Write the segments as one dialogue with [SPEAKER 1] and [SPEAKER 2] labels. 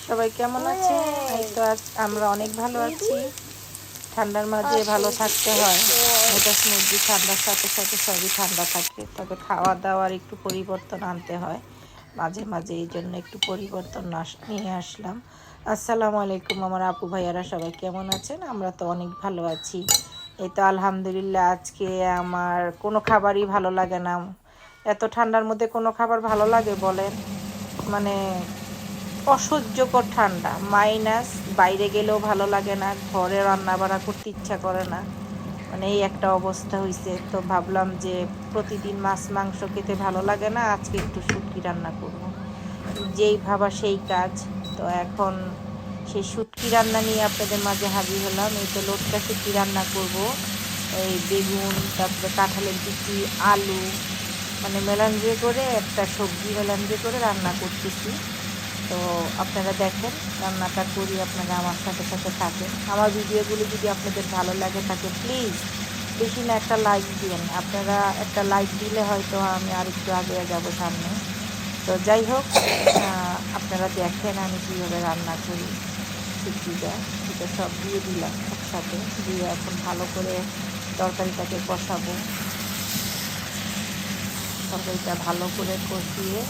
[SPEAKER 1] সবাই কেমন আছে? এই তো আমরা অনেক ভালো আছি। ঠান্ডার মাঝে ভালো থাকতে হয়। মেজাজ মর্জি ঠান্ডার সাথে সাথে সবই ঠান্ডা থাকে, তবে খাওয়া দাওয়ার একটু পরিবর্তন আনতে হয় মাঝে মাঝে। এই জন্য একটু পরিবর্তন নিয়ে আসলাম। আসসালামু আলাইকুম আমার আপু ভাইয়ারা, সবাই কেমন আছেন? আমরা তো অনেক ভালো আছি। এই তো আলহামদুলিল্লাহ। আজকে আমার কোনো খাবারই ভালো লাগে না। এত ঠান্ডার মধ্যে কোনো খাবার ভালো লাগে বলেন? মানে অসহ্যকর ঠান্ডা, মাইনাস। বাইরে গেলেও ভালো লাগে না, ঘরে রান্না বাড়া করতে ইচ্ছা করে না। মানে এই একটা অবস্থা হয়েছে। তো ভাবলাম যে প্রতিদিন মাছ মাংস খেতে ভালো লাগে না, আজকে একটু শুটকি রান্না করব। যেই ভাবা সেই কাজ। তো এখন সেই শুটকি রান্না নিয়ে আপনাদের মাঝে হাজির হলাম। এই তো লোটকা শুটকি রান্না করব। এই বেগুন, তারপরে কাঁঠালের বিচি, আলু, মানে মেলাঞ্জে করে একটা সবজি মেলাঞ্জে করে রান্না করতেছি। তো আপনারা দেখেন রান্নাটা করি, আপনারা আমার সাথে সাথে থাকেন। আমার ভিডিওগুলো যদি আপনাদের ভালো লাগে থাকে, প্লিজ বেশি না একটা লাইক দিন। আপনারা একটা লাইক দিলে হয়তো আমি আর একটু আগে যাব সামনে। তো যাই হোক, আপনারা দেখেন আমি কীভাবে রান্না করি। শুটকিটা এটা সব দিয়ে দিলাম একসাথে, দিয়ে এখন ভালো করে তরকারিটাকে কষাবো। তরকারিটা ভালো করে কষিয়ে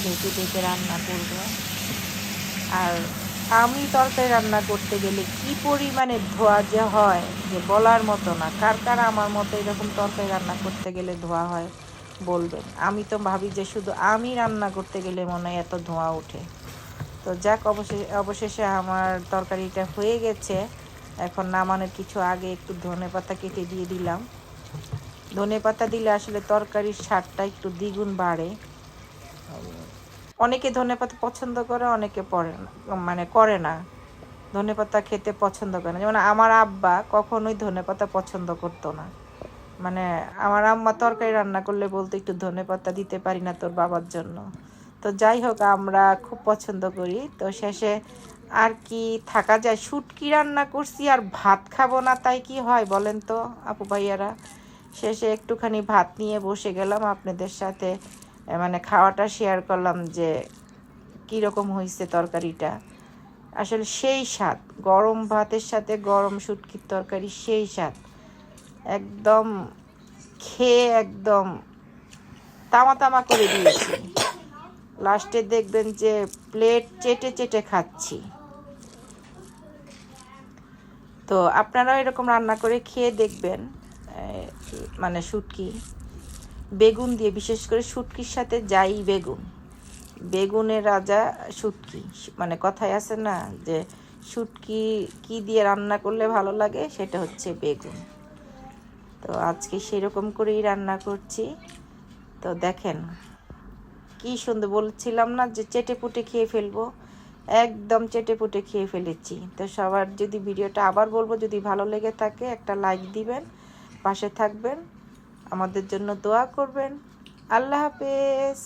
[SPEAKER 1] ঢেকে ঢেকে রান্না করব। আর আমি তরকারি রান্না করতে গেলে কি পরিমাণে ধোয়া যে হয় যে বলার মতো না। কার কার আমার মতো এরকম তরকারি রান্না করতে গেলে ধোয়া হয় বলবেন। আমি তো ভাবি যে শুধু আমি রান্না করতে গেলে মনে হয় এত ধোঁয়া ওঠে। তো যাক, অবশেষে আমার তরকারিটা হয়ে গেছে। এখন নামানোর কিছু আগে একটু ধনেপাতা কেটে দিয়ে দিলাম। ধনেপাতা দিলে আসলে তরকারির স্বাদটা একটু দ্বিগুণ বাড়ে। অনেকে ধনেপাতা পছন্দ করে, অনেকে করে না। ধনেপাতা খেতে পছন্দ করে না। যেমন আমার আব্বা কখনোই ধনেপাতা পছন্দ করতো না। মানে আমার আম্মা তরকারি রান্না করলে বলতো একটু ধনেপাতা দিতে পারি না তোর বাবার জন্য। তো যাই হোক, আমরা খুব পছন্দ করি। তো শেষে আর কি থাকা যায়, শুটকি রান্না করছি আর ভাত খাবো না, তাই কি হয় বলেন তো আপু ভাইয়ারা? শেষে একটুখানি ভাত নিয়ে বসে গেলাম আপনাদের সাথে, মানে খাওয়াটা শেয়ার করলাম যে কীরকম হয়েছে তরকারিটা। আসলে সেই স্বাদ, গরম ভাতের সাথে গরম শুটকির তরকারি সেই স্বাদ। একদম খেয়ে একদম তামা তামা করে দিয়েছি। লাস্টে দেখবেন যে প্লেট চেটে চেটে খাচ্ছি। তো আপনারাও এরকম রান্না করে খেয়ে দেখবেন। মানে শুটকি বেগুন দিয়ে, বিশেষ করে শুটকির সাথে যাই বেগুন, বেগুনের রাজা শুটকি। মানে কথায় আছে না যে শুটকি কি দিয়ে রান্না করলে ভালো লাগে, সেটা হচ্ছে বেগুন। তো আজকে সেরকম করেই রান্না করছি। তো দেখেন কি সুন্দর, বলছিলাম না যে চেটে পুটে খেয়ে ফেলবো, একদম চেটে পুটে খেয়ে ফেলেছি। তো সবার যদি ভিডিওটা আবার বলবো, যদি ভালো লেগে থাকে একটা লাইক দিবেন, পাশে থাকবেন, আমাদের জন্য দোয়া করবেন। আল্লাহ হাফেজ।